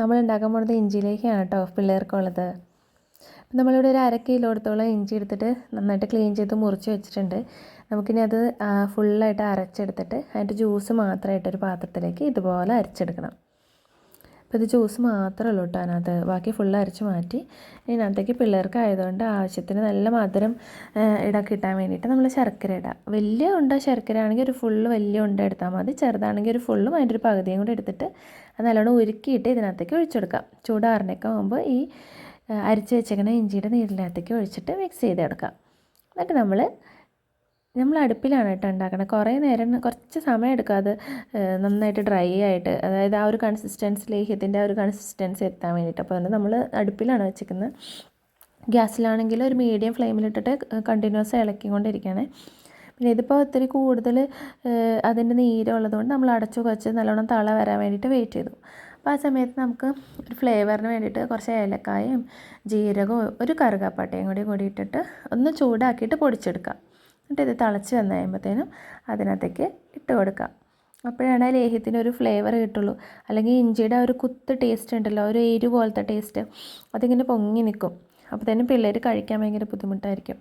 നമ്മൾ ഉണ്ടാക്കാൻ പോകുന്നത് ഇഞ്ചിയിലേക്കാണ് കേട്ടോ പിള്ളേർക്കുള്ളത്. നമ്മളിവിടെ ഒരു 1/2 കിലോത്തോളം ഇഞ്ചി എടുത്തിട്ട് നന്നായിട്ട് ക്ലീൻ ചെയ്ത് മുറിച്ച് വെച്ചിട്ടുണ്ട്. നമുക്കിനി അത് ഫുള്ളായിട്ട് അരച്ചെടുത്തിട്ട് അതിൻ്റെ ജ്യൂസ് മാത്രമായിട്ട് ഒരു പാത്രത്തിലേക്ക് ഇതുപോലെ അരച്ചെടുക്കണം. അപ്പോൾ ഇത് ജ്യൂസ് മാത്രമേ ഉള്ളൂ കേട്ടോ അതിനകത്ത്, ബാക്കി ഫുള്ള് അരച്ച് മാറ്റി. ഇതിനകത്തേക്ക് പിള്ളേർക്ക് ആയതുകൊണ്ട് ആവശ്യത്തിന് നല്ല മധുരം കിട്ടാൻ വേണ്ടിയിട്ട് നമ്മൾ ശർക്കര ഇടാം. വലിയ ഉണ്ട ശർക്കര ആണെങ്കിൽ ഒരു ഫുള്ള് വലിയ ഉണ്ട എടുത്താൽ മതി, ചെറുതാണെങ്കിൽ ഒരു ഫുള്ളും അതിൻ്റെ ഒരു പകുതിയും കൂടെ എടുത്തിട്ട് അത് നല്ലോണം ഉരുക്കിയിട്ട് ഇതിനകത്തേക്ക് ഒഴിച്ചെടുക്കാം. ചൂടാറിനൊക്കെ മുമ്പ് ഈ അരിച്ച് വെച്ചേക്കുന്ന ഇഞ്ചിയുടെ നീരിനകത്തേക്ക് ഒഴിച്ചിട്ട് മിക്സ് ചെയ്തെടുക്കാം. എന്നിട്ട് നമ്മൾ അടുപ്പിലാണ് കേട്ടോ ഉണ്ടാക്കണം. കുറച്ച് സമയം എടുക്കും അത് നന്നായിട്ട് ഡ്രൈ ആയിട്ട്, അതായത് ആ ഒരു കൺസിസ്റ്റൻസി, ലേഹ്യത്തിൻ്റെ ആ ഒരു കൺസിസ്റ്റൻസി എത്താൻ വേണ്ടിയിട്ട്. അപ്പോൾ അതുകൊണ്ട് നമ്മൾ അടുപ്പിലാണ് വെച്ചിരിക്കുന്നത്. ഗ്യാസിലാണെങ്കിൽ ഒരു മീഡിയം ഫ്ലെയിമിലിട്ടിട്ട് കണ്ടിന്യൂസ് ഇളക്കിക്കൊണ്ടിരിക്കുകയാണ്. പിന്നെ ഇതിപ്പോൾ ഒത്തിരി കൂടുതൽ അതിൻ്റെ നീരുള്ളതുകൊണ്ട് നമ്മൾ അടച്ചു വെച്ച് നല്ലോണം തള വരാൻ വേണ്ടിയിട്ട് വെയിറ്റ് ചെയ്തു. അപ്പോൾ ആ സമയത്ത് നമുക്ക് ഒരു ഫ്ലേവറിന് വേണ്ടിയിട്ട് കുറച്ച് ഏലക്കായും ജീരകവും ഒരു കറുകപ്പട്ടയും കൂടി ഇട്ടിട്ട് ഒന്ന് ചൂടാക്കിയിട്ട് പൊടിച്ചെടുക്കാം. എന്നിട്ട് ഇത് തിളച്ച് വന്നു കഴിയുമ്പോഴത്തേനും അതിനകത്തേക്ക് ഇട്ട് കൊടുക്കാം. അപ്പോഴാണ് ലേഹ്യത്തിന് ഒരു ഫ്ലേവർ കിട്ടുള്ളൂ. അല്ലെങ്കിൽ ഇഞ്ചിയുടെ ഒരു കുത്ത് ടേസ്റ്റ് ഉണ്ടല്ലോ, ഒരു എരിവ് പോലത്തെ ടേസ്റ്റ്, അതിങ്ങനെ പൊങ്ങി നിൽക്കും. അപ്പോഴത്തേനും പിള്ളേർ കഴിക്കാൻ ഭയങ്കര ബുദ്ധിമുട്ടായിരിക്കും.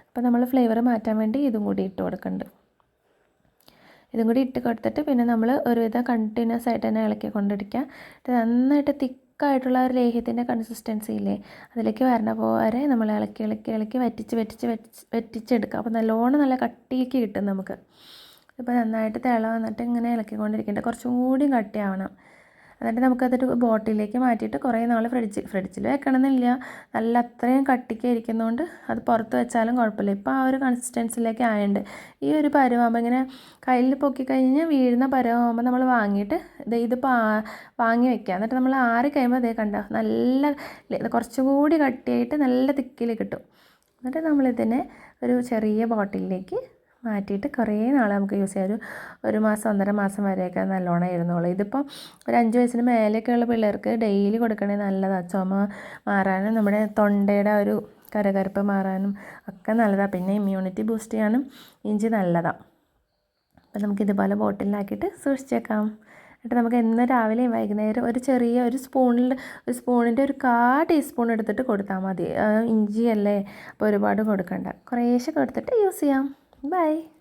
അപ്പോൾ നമ്മൾ ഫ്ലേവർ മാറ്റാൻ വേണ്ടി ഇതും കൂടി ഇട്ട് കൊടുക്കുന്നുണ്ട്. ഇതും കൂടി ഇട്ട് കൊടുത്തിട്ട് പിന്നെ നമ്മൾ ഒരുവിധം കണ്ടിന്യൂസ് ആയിട്ട് തന്നെ ഇളക്കി കൊണ്ടിരിക്കുക. നന്നായിട്ട് തിക്കായിട്ടുള്ള ഒരു ലേഹ്യത്തിൻ്റെ കൺസിസ്റ്റൻസി ഇല്ലേ, അതിലേക്ക് വരണ പോലെ നമ്മൾ ഇളക്കി വറ്റിച്ചെടുക്കുക. അപ്പോൾ നല്ലോണം നല്ല കട്ടിയിലേക്ക് കിട്ടും നമുക്ക്. ഇപ്പോൾ നന്നായിട്ട് തിള വന്നിട്ട് ഇങ്ങനെ ഇളക്കിക്കൊണ്ടിരിക്കേണ്ട, കുറച്ചും കൂടി കട്ടിയാവണം. എന്നിട്ട് നമുക്കതൊരു ബോട്ടിലേക്ക് മാറ്റിയിട്ട് കുറേ നാൾ ഫ്രിഡ്ജിൽ വെക്കണമെന്നില്ല, നല്ല അത്രയും കട്ടിക്ക് ഇരിക്കുന്നതുകൊണ്ട് അത് പുറത്ത് വെച്ചാലും കുഴപ്പമില്ല. ഇപ്പോൾ ആ ഒരു കൺസിസ്റ്റൻസിലേക്ക് ആയതുകൊണ്ട് ഈ ഒരു പരുവാകുമ്പോൾ ഇങ്ങനെ കയ്യിൽ പൊക്കി കഴിഞ്ഞാൽ വീഴുന്ന പരുവാകുമ്പോൾ നമ്മൾ വാങ്ങിയിട്ട് ഇതിപ്പോൾ വാങ്ങി വെക്കുക. എന്നിട്ട് നമ്മൾ ആറി കഴിയുമ്പോൾ അതേ കണ്ട നല്ല കുറച്ചുകൂടി കട്ടിയായിട്ട് നല്ല തിക്കിൽ കിട്ടും. എന്നിട്ട് നമ്മളിതിനെ ഒരു ചെറിയ ബോട്ടിലിലേക്ക് മാറ്റിയിട്ട് കുറേ നാൾ നമുക്ക് യൂസ് ചെയ്യാം. ഒരു മാസം 1.5 മാസം വരെയൊക്കെ നല്ലോണം ഇരുന്നോളൂ. ഇതിപ്പോൾ ഒരു 5 വയസ്സിന് മേലെയൊക്കെയുള്ള പിള്ളേർക്ക് ഡെയിലി കൊടുക്കണേ നല്ലതാണ്. ചുമ മാറാനും നമ്മുടെ തൊണ്ടയുടെ ഒരു കരകരപ്പ് മാറാനും ഒക്കെ നല്ലതാണ്. പിന്നെ ഇമ്മ്യൂണിറ്റി ബൂസ്റ്റ് ചെയ്യാനും ഇഞ്ചി നല്ലതാണ്. അപ്പോൾ നമുക്കിതുപോലെ ബോട്ടിലാക്കിയിട്ട് സൂക്ഷിച്ചേക്കാം. എന്നിട്ട് നമുക്ക് എന്ന് രാവിലെയും വൈകുന്നേരം ഒരു സ്പൂണിൻ്റെ ഒരു 1/4 ടീസ്പൂൺ എടുത്തിട്ട് കൊടുത്താൽ മതി. ഇഞ്ചിയല്ലേ, അപ്പോൾ ഒരുപാട് കൊടുക്കണ്ട, കുറേശ്ശെ കൊടുത്തിട്ട് യൂസ് ചെയ്യാം. Bye.